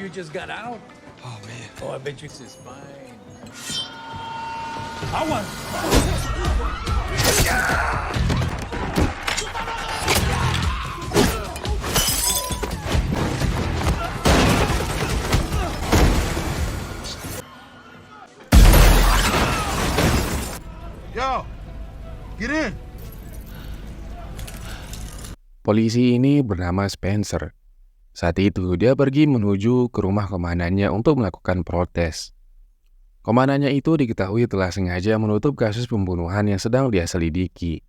you just got out? Oh, man. Oh, I bet you this is fine. I want. Yo, get in. Polisi ini bernama Spencer. Saat itu, dia pergi menuju ke rumah komandannya untuk melakukan protes. Komandannya itu diketahui telah sengaja menutup kasus pembunuhan yang sedang dia selidiki.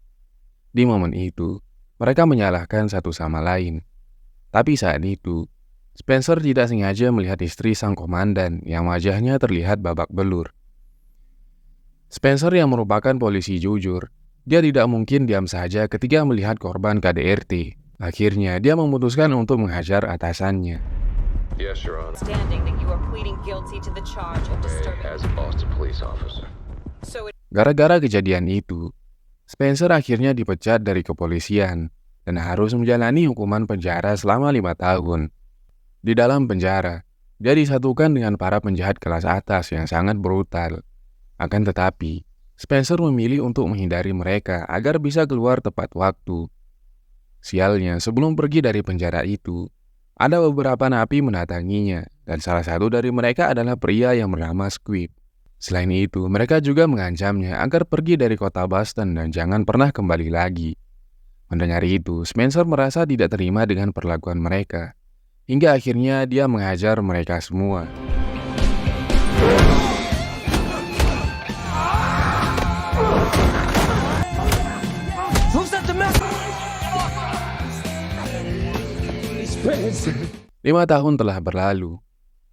Di momen itu, mereka menyalahkan satu sama lain. Tapi saat itu, Spencer tidak sengaja melihat istri sang komandan yang wajahnya terlihat babak belur. Spencer yang merupakan polisi jujur, dia tidak mungkin diam saja ketika melihat korban KDRT. Akhirnya, dia memutuskan untuk menghajar atasannya. Yes, Your Honor. Understanding that you are pleading guilty to the charge of disturbing. As a Boston police officer. So it Gara-gara kejadian itu, Spencer akhirnya dipecat dari kepolisian dan harus menjalani hukuman penjara selama 5 tahun. Di dalam penjara, dia disatukan dengan para penjahat kelas atas yang sangat brutal. Akan tetapi, Spencer memilih untuk menghindari mereka agar bisa keluar tepat waktu. Sialnya, sebelum pergi dari penjara itu, ada beberapa napi mendatanginya, dan salah satu dari mereka adalah pria yang bernama Squib. Selain itu, mereka juga mengancamnya agar pergi dari kota Boston dan jangan pernah kembali lagi. Mendengar itu, Spencer merasa tidak terima dengan perlakuan mereka, hingga akhirnya dia menghajar mereka semua. Spencer. 5 tahun telah berlalu.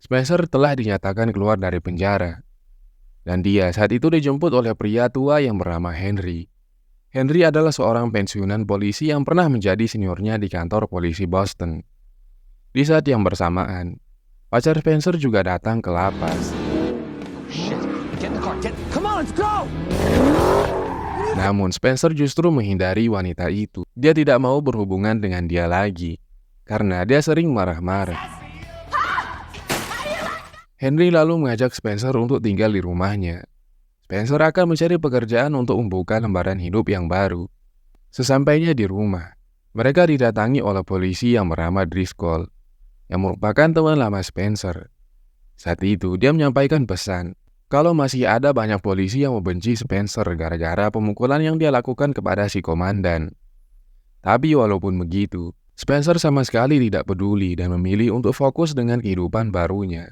Spencer telah dinyatakan keluar dari penjara. Dan dia saat itu dijemput oleh pria tua yang bernama Henry. Henry adalah seorang pensiunan polisi yang pernah menjadi seniornya di kantor polisi Boston. Di saat yang bersamaan, pacar Spencer juga datang ke lapas. Come on, let's go. Namun Spencer justru menghindari wanita itu. Dia tidak mau berhubungan dengan dia lagi, karena dia sering marah-marah. Henry lalu mengajak Spencer untuk tinggal di rumahnya. Spencer akan mencari pekerjaan untuk membuka lembaran hidup yang baru. Sesampainya di rumah, mereka didatangi oleh polisi yang bernama Driscoll, yang merupakan teman lama Spencer. Saat itu, dia menyampaikan pesan kalau masih ada banyak polisi yang membenci Spencer gara-gara pemukulan yang dia lakukan kepada si komandan. Tapi walaupun begitu, Spencer sama sekali tidak peduli dan memilih untuk fokus dengan kehidupan barunya.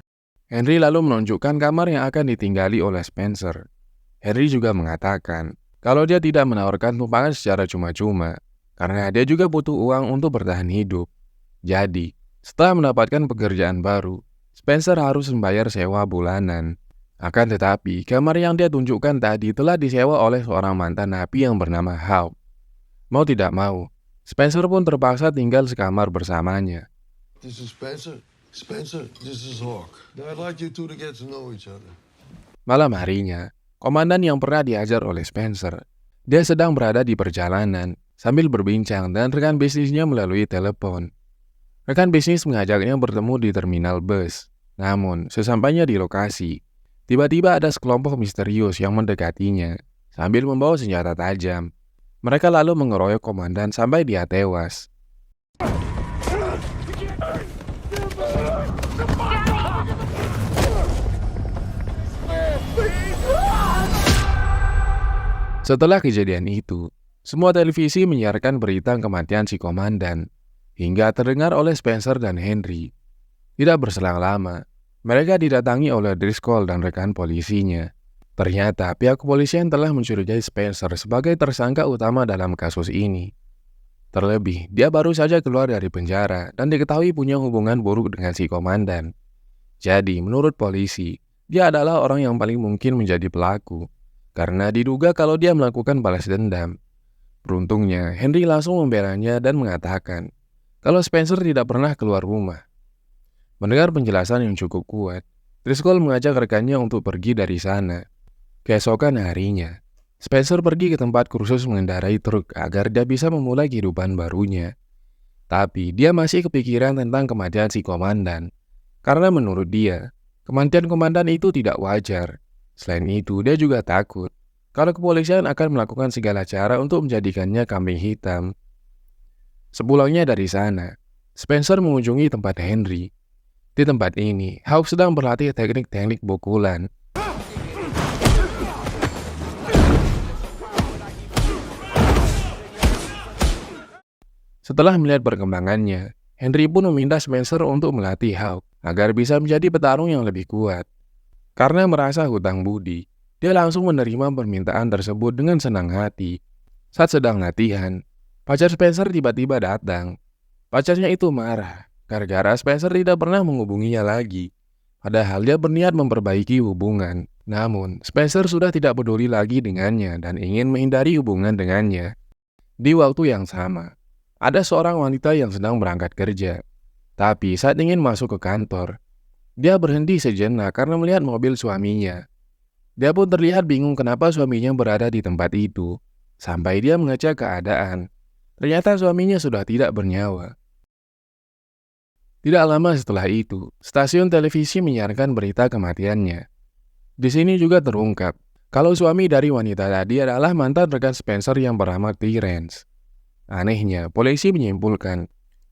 Henry lalu menunjukkan kamar yang akan ditinggali oleh Spencer. Henry juga mengatakan kalau dia tidak menawarkan tumpangan secara cuma-cuma, karena dia juga butuh uang untuk bertahan hidup. Jadi, setelah mendapatkan pekerjaan baru, Spencer harus membayar sewa bulanan. Akan tetapi, kamar yang dia tunjukkan tadi telah disewa oleh seorang mantan napi yang bernama Hawk. Mau tidak mau, Spencer pun terpaksa tinggal sekamar bersamanya. This is Spencer. Spencer, this is Hawk. I'd like you two to get to know each other. Malam harinya, komandan yang pernah diajar oleh Spencer, dia sedang berada di perjalanan sambil berbincang dengan rekan bisnisnya melalui telepon. Rekan bisnis mengajaknya bertemu di terminal bus. Namun, sesampainya di lokasi, tiba-tiba ada sekelompok misterius yang mendekatinya sambil membawa senjata tajam. Mereka lalu mengeroyok komandan sampai dia tewas. Setelah kejadian itu, semua televisi menyiarkan berita kematian si komandan, hingga terdengar oleh Spencer dan Henry. Tidak berselang lama, mereka didatangi oleh Driscoll dan rekan polisinya. Ternyata pihak kepolisian telah mencurigai Spencer sebagai tersangka utama dalam kasus ini. Terlebih, dia baru saja keluar dari penjara dan diketahui punya hubungan buruk dengan si komandan. Jadi, menurut polisi, dia adalah orang yang paling mungkin menjadi pelaku, karena diduga kalau dia melakukan balas dendam. Beruntungnya, Henry langsung membelanya dan mengatakan kalau Spencer tidak pernah keluar rumah. Mendengar penjelasan yang cukup kuat, Driscoll mengajak rekannya untuk pergi dari sana. Keesokan harinya, Spencer pergi ke tempat kursus mengendarai truk agar dia bisa memulai kehidupan barunya. Tapi dia masih kepikiran tentang kematian si komandan. Karena menurut dia, kematian komandan itu tidak wajar. Selain itu, dia juga takut kalau kepolisian akan melakukan segala cara untuk menjadikannya kambing hitam. Sepulangnya dari sana, Spencer mengunjungi tempat Henry. Di tempat ini, Hawk sedang berlatih teknik-teknik pukulan. Setelah melihat perkembangannya, Henry pun meminta Spencer untuk melatih Hawk agar bisa menjadi petarung yang lebih kuat. Karena merasa hutang budi, dia langsung menerima permintaan tersebut dengan senang hati. Saat sedang latihan, pacar Spencer tiba-tiba datang. Pacarnya itu marah, gara-gara Spencer tidak pernah menghubunginya lagi. Padahal dia berniat memperbaiki hubungan. Namun, Spencer sudah tidak peduli lagi dengannya dan ingin menghindari hubungan dengannya. Di waktu yang sama, ada seorang wanita yang sedang berangkat kerja. Tapi saat ingin masuk ke kantor, dia berhenti sejenak karena melihat mobil suaminya. Dia pun terlihat bingung kenapa suaminya berada di tempat itu. Sampai dia mengecek keadaan. Ternyata suaminya sudah tidak bernyawa. Tidak lama setelah itu, stasiun televisi menyiarkan berita kematiannya. Di sini juga terungkap kalau suami dari wanita tadi adalah mantan rekan Spencer yang bernama Terence. Anehnya, polisi menyimpulkan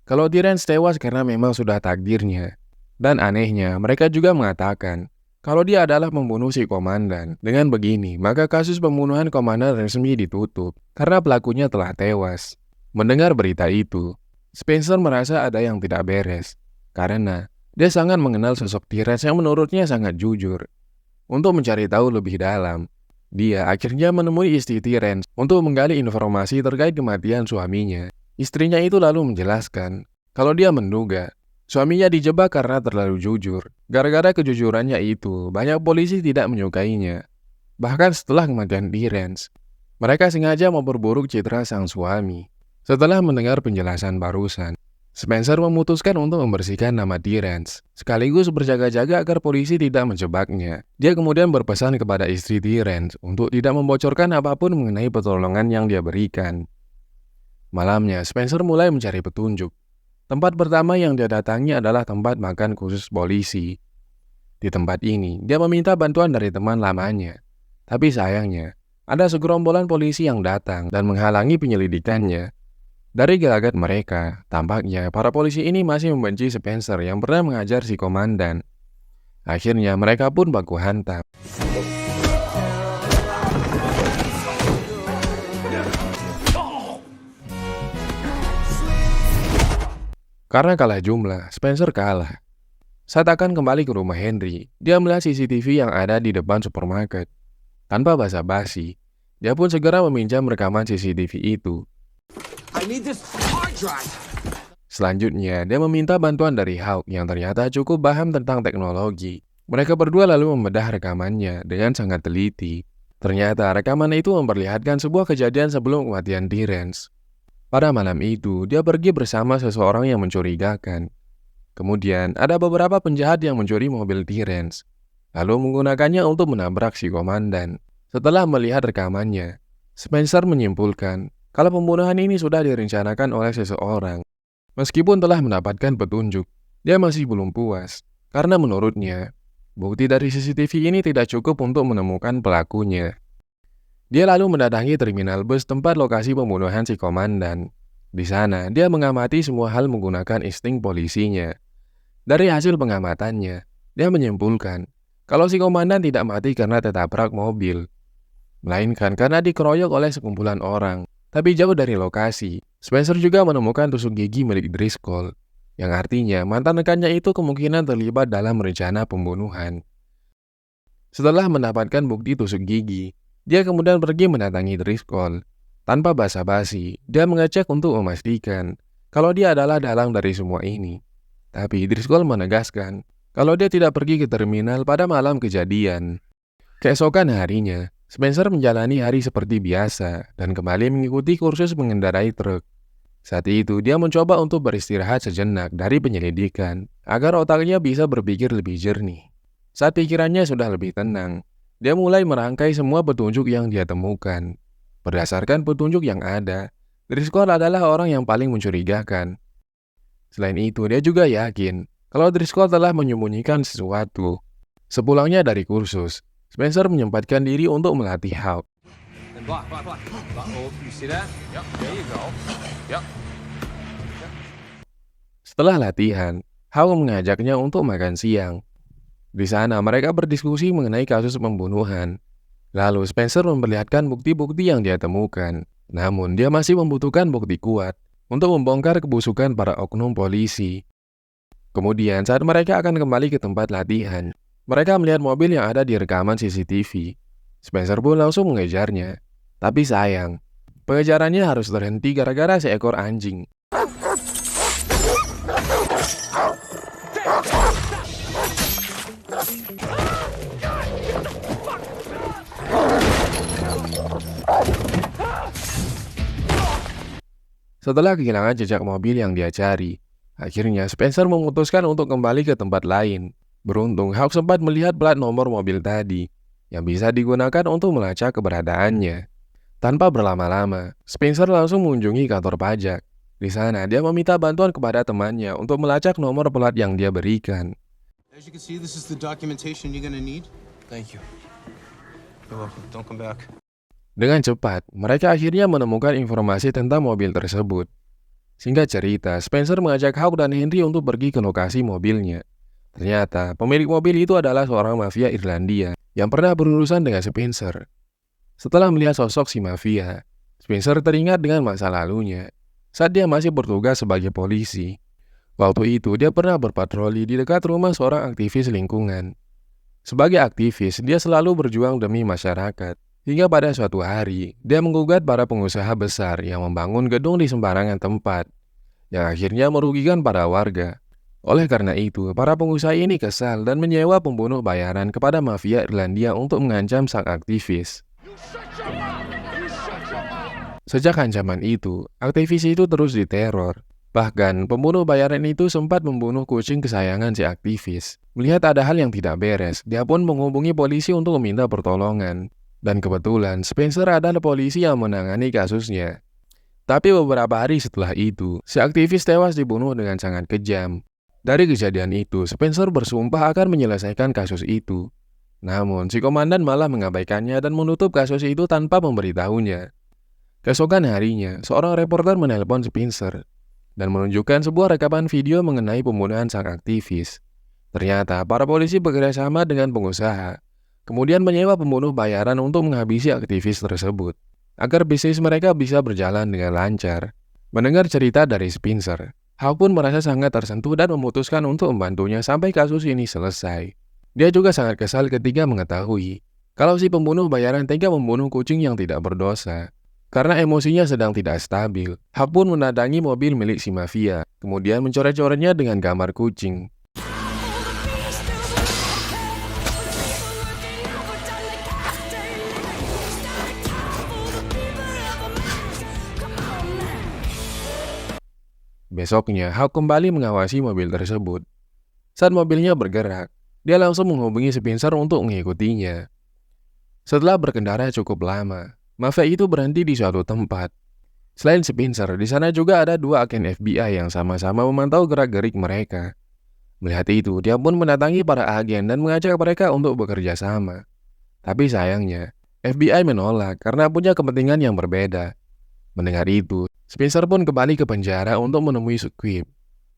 kalau Terence tewas karena memang sudah takdirnya. Dan anehnya, mereka juga mengatakan kalau dia adalah pembunuh si komandan. Dengan begini, maka kasus pembunuhan komandan resmi ditutup karena pelakunya telah tewas. Mendengar berita itu, Spencer merasa ada yang tidak beres karena dia sangat mengenal sosok Terence yang menurutnya sangat jujur. Untuk mencari tahu lebih dalam, dia akhirnya menemui istri Terence untuk menggali informasi terkait kematian suaminya. Istrinya itu lalu menjelaskan kalau dia menduga suaminya dijebak karena terlalu jujur. Gara-gara kejujurannya itu, banyak polisi tidak menyukainya. Bahkan setelah kematian Terence, mereka sengaja memperburuk citra sang suami. Setelah mendengar penjelasan barusan, Spencer memutuskan untuk membersihkan nama Terence, sekaligus berjaga-jaga agar polisi tidak menjebaknya. Dia kemudian berpesan kepada istri Terence untuk tidak membocorkan apapun mengenai pertolongan yang dia berikan. Malamnya, Spencer mulai mencari petunjuk. Tempat pertama yang dia datangi adalah tempat makan khusus polisi. Di tempat ini, dia meminta bantuan dari teman lamanya. Tapi sayangnya, ada segerombolan polisi yang datang dan menghalangi penyelidikannya. Dari gelagat mereka, tampaknya para polisi ini masih membenci Spencer yang pernah mengajar si komandan. Akhirnya mereka pun baku hantam. Karena kalah jumlah, Spencer kalah. Saat akan kembali ke rumah Henry, dia melihat CCTV yang ada di depan supermarket. Tanpa basa-basi, dia pun segera meminjam rekaman CCTV itu. I need this hard drive. Selanjutnya, dia meminta bantuan dari Hawk yang ternyata cukup paham tentang teknologi. Mereka berdua lalu membedah rekamannya dengan sangat teliti. Ternyata rekaman itu memperlihatkan sebuah kejadian sebelum kematian Terence. Pada malam itu, dia pergi bersama seseorang yang mencurigakan. Kemudian, ada beberapa penjahat yang mencuri mobil Terence, lalu menggunakannya untuk menabrak si komandan. Setelah melihat rekamannya, Spencer menyimpulkan kalau pembunuhan ini sudah direncanakan oleh seseorang. Meskipun telah mendapatkan petunjuk, dia masih belum puas. Karena menurutnya, bukti dari CCTV ini tidak cukup untuk menemukan pelakunya. Dia lalu mendatangi terminal bus tempat lokasi pembunuhan si komandan. Di sana, dia mengamati semua hal menggunakan insting polisinya. Dari hasil pengamatannya, dia menyimpulkan kalau si komandan tidak mati karena tertabrak mobil, melainkan karena dikeroyok oleh sekumpulan orang. Tapi jauh dari lokasi, Spencer juga menemukan tusuk gigi milik Driscoll, yang artinya mantan rekannya itu kemungkinan terlibat dalam rencana pembunuhan. Setelah mendapatkan bukti tusuk gigi, dia kemudian pergi mendatangi Driscoll. Tanpa basa-basi, dia mengecek untuk memastikan kalau dia adalah dalang dari semua ini. Tapi Driscoll menegaskan kalau dia tidak pergi ke terminal pada malam kejadian. Keesokan harinya, Spencer menjalani hari seperti biasa dan kembali mengikuti kursus mengendarai truk. Saat itu, dia mencoba untuk beristirahat sejenak dari penyelidikan agar otaknya bisa berpikir lebih jernih. Saat pikirannya sudah lebih tenang, dia mulai merangkai semua petunjuk yang dia temukan. Berdasarkan petunjuk yang ada, Driscoll adalah orang yang paling mencurigakan. Selain itu, dia juga yakin kalau Driscoll telah menyembunyikan sesuatu. Sepulangnya dari kursus, Spencer menyempatkan diri untuk melatih Hawk. And block. Oh, you see that? Yep, there you go. Yep. Setelah latihan, Hawk mengajaknya untuk makan siang. Di sana mereka berdiskusi mengenai kasus pembunuhan. Lalu Spencer memperlihatkan bukti-bukti yang dia temukan. Namun dia masih membutuhkan bukti kuat untuk membongkar kebusukan para oknum polisi. Kemudian saat mereka akan kembali ke tempat latihan, mereka melihat mobil yang ada di rekaman CCTV. Spencer pun langsung mengejarnya. Tapi sayang, pengejarannya harus terhenti gara-gara seekor anjing. Setelah kehilangan jejak mobil yang dia cari, akhirnya Spencer memutuskan untuk kembali ke tempat lain. Beruntung Hawk sempat melihat plat nomor mobil tadi, yang bisa digunakan untuk melacak keberadaannya. Tanpa berlama-lama, Spencer langsung mengunjungi kantor pajak. Di sana, dia meminta bantuan kepada temannya untuk melacak nomor plat yang dia berikan. As you can see, this is the documentation you're gonna need. Thank you. You're welcome. Don't come back. Dengan cepat, mereka akhirnya menemukan informasi tentang mobil tersebut. Singkat cerita, Spencer mengajak Hawk dan Henry untuk pergi ke lokasi mobilnya. Ternyata, pemilik mobil itu adalah seorang mafia Irlandia yang pernah berurusan dengan Spencer. Setelah melihat sosok si mafia, Spencer teringat dengan masa lalunya saat dia masih bertugas sebagai polisi. Waktu itu, dia pernah berpatroli di dekat rumah seorang aktivis lingkungan. Sebagai aktivis, dia selalu berjuang demi masyarakat. Hingga pada suatu hari, dia menggugat para pengusaha besar yang membangun gedung di sembarangan tempat, yang akhirnya merugikan para warga. Oleh karena itu, para pengusaha ini kesal dan menyewa pembunuh bayaran kepada mafia Irlandia untuk mengancam sang aktivis. Sejak ancaman itu, aktivis itu terus diteror. Bahkan, pembunuh bayaran itu sempat membunuh kucing kesayangan si aktivis. Melihat ada hal yang tidak beres, dia pun menghubungi polisi untuk meminta pertolongan. Dan kebetulan, Spencer adalah polisi yang menangani kasusnya. Tapi beberapa hari setelah itu, si aktivis tewas dibunuh dengan sangat kejam. Dari kejadian itu, Spencer bersumpah akan menyelesaikan kasus itu. Namun, si komandan malah mengabaikannya dan menutup kasus itu tanpa memberitahunya. Keesokan harinya, seorang reporter menelpon Spencer dan menunjukkan sebuah rekaman video mengenai pembunuhan sang aktivis. Ternyata, para polisi bekerja sama dengan pengusaha, kemudian menyewa pembunuh bayaran untuk menghabisi aktivis tersebut, agar bisnis mereka bisa berjalan dengan lancar. Mendengar cerita dari Spencer, Hawk pun merasa sangat tersentuh dan memutuskan untuk membantunya sampai kasus ini selesai. Dia juga sangat kesal ketika mengetahui kalau si pembunuh bayaran tega membunuh kucing yang tidak berdosa. Karena emosinya sedang tidak stabil, Hawk pun mendatangi mobil milik si mafia, kemudian mencoret-coretnya dengan gambar kucing. Besoknya, Hawk kembali mengawasi mobil tersebut. Saat mobilnya bergerak, dia langsung menghubungi Spencer untuk mengikutinya. Setelah berkendara cukup lama, mafia itu berhenti di suatu tempat. Selain Spencer, di sana juga ada dua agen FBI yang sama-sama memantau gerak-gerik mereka. Melihat itu, dia pun mendatangi para agen dan mengajak mereka untuk bekerja sama. Tapi sayangnya, FBI menolak karena punya kepentingan yang berbeda. Mendengar itu, Spencer pun kembali ke penjara untuk menemui Squib.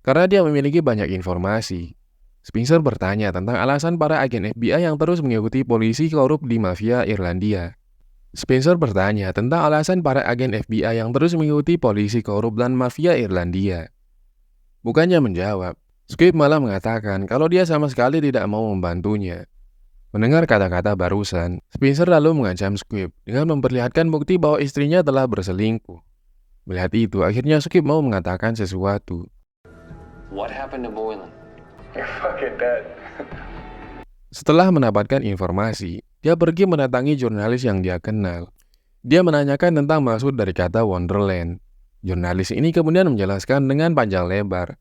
Karena dia memiliki banyak informasi, Spencer bertanya tentang alasan para agen FBI yang terus mengikuti polisi korup di mafia Irlandia. Spencer bertanya tentang alasan para agen FBI yang terus mengikuti polisi korup dan mafia Irlandia. Bukannya menjawab, Squib malah mengatakan kalau dia sama sekali tidak mau membantunya. Mendengar kata-kata barusan, Spencer lalu mengancam Squib dengan memperlihatkan bukti bahwa istrinya telah berselingkuh. Melihat itu, akhirnya Squib mau mengatakan sesuatu. What happened to Boylan? You're fucking dead. Setelah mendapatkan informasi, dia pergi mendatangi jurnalis yang dia kenal. Dia menanyakan tentang maksud dari kata Wonderland. Jurnalis ini kemudian menjelaskan dengan panjang lebar.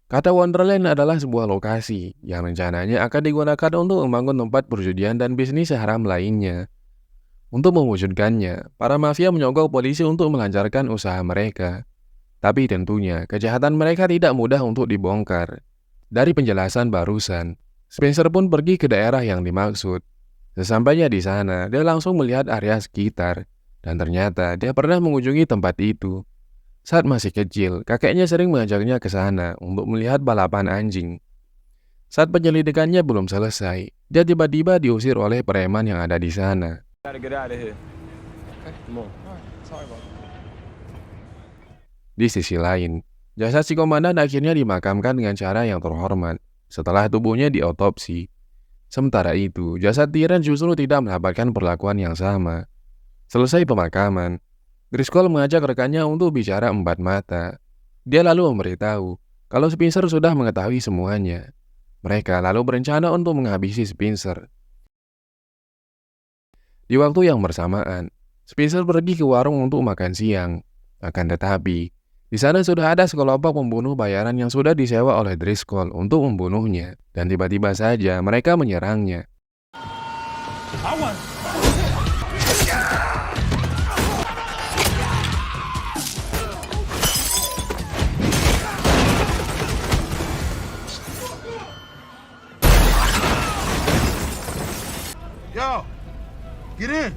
Kata Wonderland adalah sebuah lokasi yang rencananya akan digunakan untuk membangun tempat perjudian dan bisnis haram lainnya. Untuk mewujudkannya, para mafia menyogok polisi untuk melancarkan usaha mereka. Tapi tentunya, kejahatan mereka tidak mudah untuk dibongkar. Dari penjelasan barusan, Spencer pun pergi ke daerah yang dimaksud. Sesampainya di sana, dia langsung melihat area sekitar, dan ternyata dia pernah mengunjungi tempat itu. Saat masih kecil, kakeknya sering mengajaknya ke sana untuk melihat balapan anjing. Saat penyelidikannya belum selesai, dia tiba-tiba diusir oleh preman yang ada di sana. Di sisi lain, jasad si komandan akhirnya dimakamkan dengan cara yang terhormat setelah tubuhnya diotopsi. Sementara itu, jasad Tyrant justru tidak mendapatkan perlakuan yang sama. Selesai pemakaman, Driscoll mengajak rekannya untuk bicara empat mata. Dia lalu memberitahu kalau Spencer sudah mengetahui semuanya. Mereka lalu berencana untuk menghabisi Spencer. Di waktu yang bersamaan, Spencer pergi ke warung untuk makan siang. Akan tetapi, di sana sudah ada sekelompok pembunuh bayaran yang sudah disewa oleh Driscoll untuk membunuhnya. Dan tiba-tiba saja mereka menyerangnya. Yo, get in.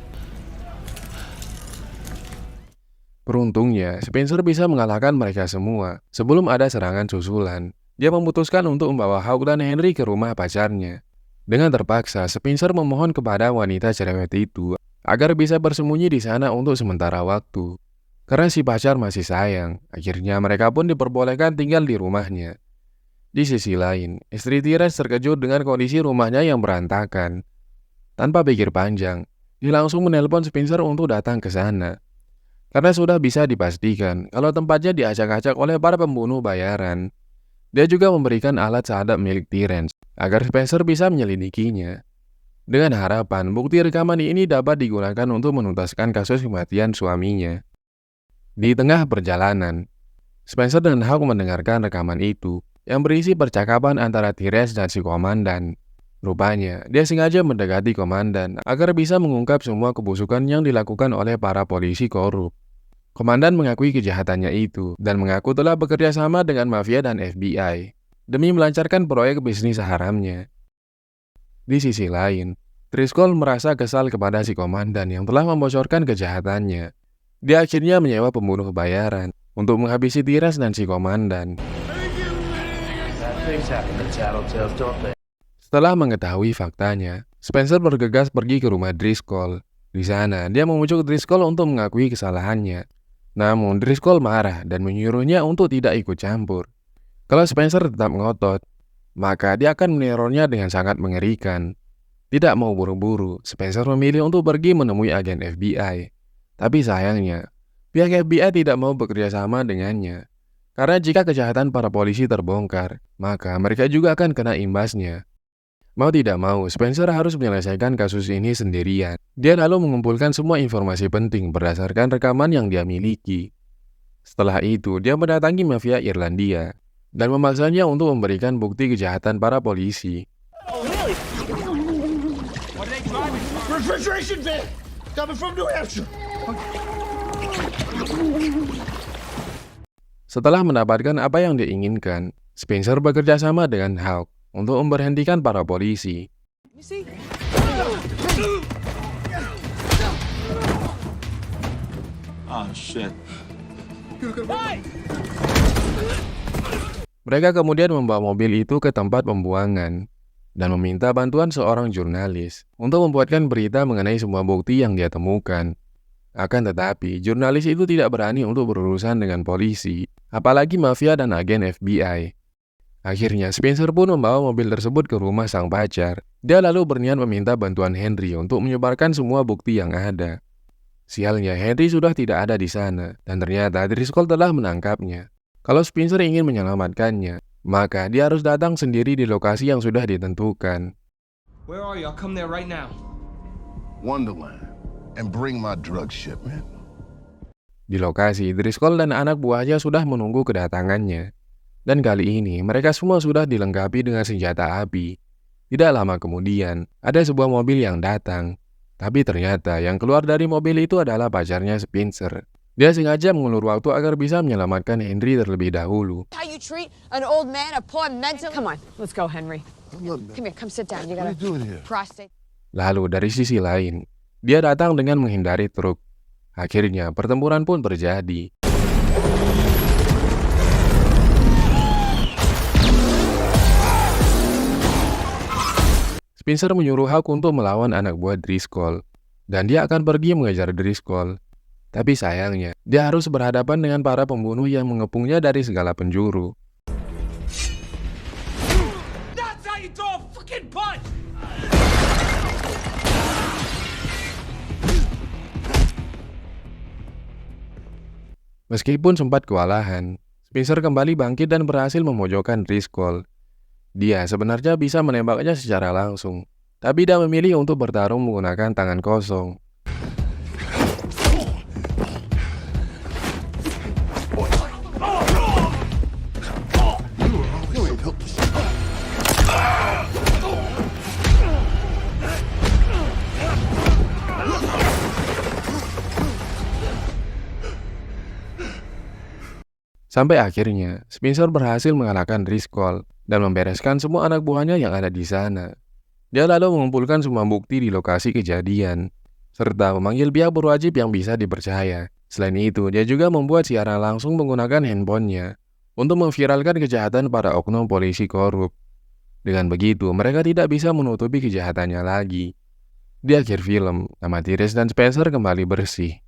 Beruntungnya, Spencer bisa mengalahkan mereka semua sebelum ada serangan susulan. Dia memutuskan untuk membawa Hawk dan Henry ke rumah pacarnya. Dengan terpaksa, Spencer memohon kepada wanita cerewet itu agar bisa bersembunyi di sana untuk sementara waktu. Karena si pacar masih sayang, akhirnya mereka pun diperbolehkan tinggal di rumahnya. Di sisi lain, istri Tyrant terkejut dengan kondisi rumahnya yang berantakan. Tanpa pikir panjang, dia langsung menelpon Spencer untuk datang ke sana. Karena sudah bisa dipastikan kalau tempatnya diacak-acak oleh para pembunuh bayaran. Dia juga memberikan alat seadap milik Tyrant agar Spencer bisa menyelidikinya. Dengan harapan bukti rekaman ini dapat digunakan untuk menuntaskan kasus kematian suaminya. Di tengah perjalanan, Spencer dan Hawk mendengarkan rekaman itu yang berisi percakapan antara Tyrant dan si komandan. Rupanya, dia sengaja mendekati komandan agar bisa mengungkap semua kebusukan yang dilakukan oleh para polisi korup. Komandan mengakui kejahatannya itu dan mengaku telah bekerja sama dengan mafia dan FBI demi melancarkan proyek bisnis haramnya. Di sisi lain, Driscoll merasa kesal kepada si komandan yang telah membocorkan kejahatannya. Dia akhirnya menyewa pembunuh bayaran untuk menghabisi Tyrant dan si komandan. Setelah mengetahui faktanya, Spencer bergegas pergi ke rumah Driscoll. Di sana, dia memujuk Driscoll untuk mengakui kesalahannya. Namun, Driscoll marah dan menyuruhnya untuk tidak ikut campur. Kalau Spencer tetap ngotot, maka dia akan menerornya dengan sangat mengerikan. Tidak mau buru-buru, Spencer memilih untuk pergi menemui agen FBI. Tapi sayangnya, pihak FBI tidak mau bekerja sama dengannya. Karena jika kejahatan para polisi terbongkar, maka mereka juga akan kena imbasnya. Mau tidak mau, Spencer harus menyelesaikan kasus ini sendirian. Dia lalu mengumpulkan semua informasi penting berdasarkan rekaman yang dia miliki. Setelah itu, dia mendatangi mafia Irlandia dan memaksanya untuk memberikan bukti kejahatan para polisi. Refrigeration van coming from New Hampshire. Setelah mendapatkan apa yang dia inginkan, Spencer bekerja sama dengan Hawk untuk memberhentikan para polisi. Oh shit. Mereka kemudian membawa mobil itu ke tempat pembuangan dan meminta bantuan seorang jurnalis untuk membuatkan berita mengenai semua bukti yang dia temukan. Akan tetapi, jurnalis itu tidak berani untuk berurusan dengan polisi, apalagi mafia dan agen FBI. Akhirnya, Spencer pun membawa mobil tersebut ke rumah sang pacar. Dia lalu berniat meminta bantuan Henry untuk menyebarkan semua bukti yang ada. Sialnya, Henry sudah tidak ada di sana, dan ternyata Driscoll telah menangkapnya. Kalau Spencer ingin menyelamatkannya, maka dia harus datang sendiri di lokasi yang sudah ditentukan. Where are you? I'll come there right now. Wonderland. And bring my drug shipment. Di lokasi, Driscoll dan anak buahnya sudah menunggu kedatangannya. Dan kali ini, mereka semua sudah dilengkapi dengan senjata api. Tidak lama kemudian, ada sebuah mobil yang datang. Tapi ternyata yang keluar dari mobil itu adalah pacarnya Spencer. Dia sengaja mengulur waktu agar bisa menyelamatkan Henry terlebih dahulu. How you treat an old man, a poor mental. Come on, let's go, Henry. I'm not mad. Come here, come sit down. You What are got you doing here? prostate. Lalu dari sisi lain, dia datang dengan menghindari truk. Akhirnya pertempuran pun terjadi. Spencer menyuruh Hawk untuk melawan anak buah Driscoll, dan dia akan pergi mengejar Driscoll. Tapi sayangnya, dia harus berhadapan dengan para pembunuh yang mengepungnya dari segala penjuru. That's how you throw a fucking punch! Meskipun sempat kewalahan, Spencer kembali bangkit dan berhasil memojokkan Driscoll. Dia sebenarnya bisa menembaknya secara langsung, tapi dia memilih untuk bertarung menggunakan tangan kosong. Sampai akhirnya, Spencer berhasil mengalahkan Driscoll dan membereskan semua anak buahnya yang ada di sana. Dia lalu mengumpulkan semua bukti di lokasi kejadian, serta memanggil pihak berwajib yang bisa dipercaya. Selain itu, dia juga membuat siaran langsung menggunakan handphonenya untuk memviralkan kejahatan para oknum polisi korup. Dengan begitu, mereka tidak bisa menutupi kejahatannya lagi. Di akhir film, nama Tyrese dan Spencer kembali bersih.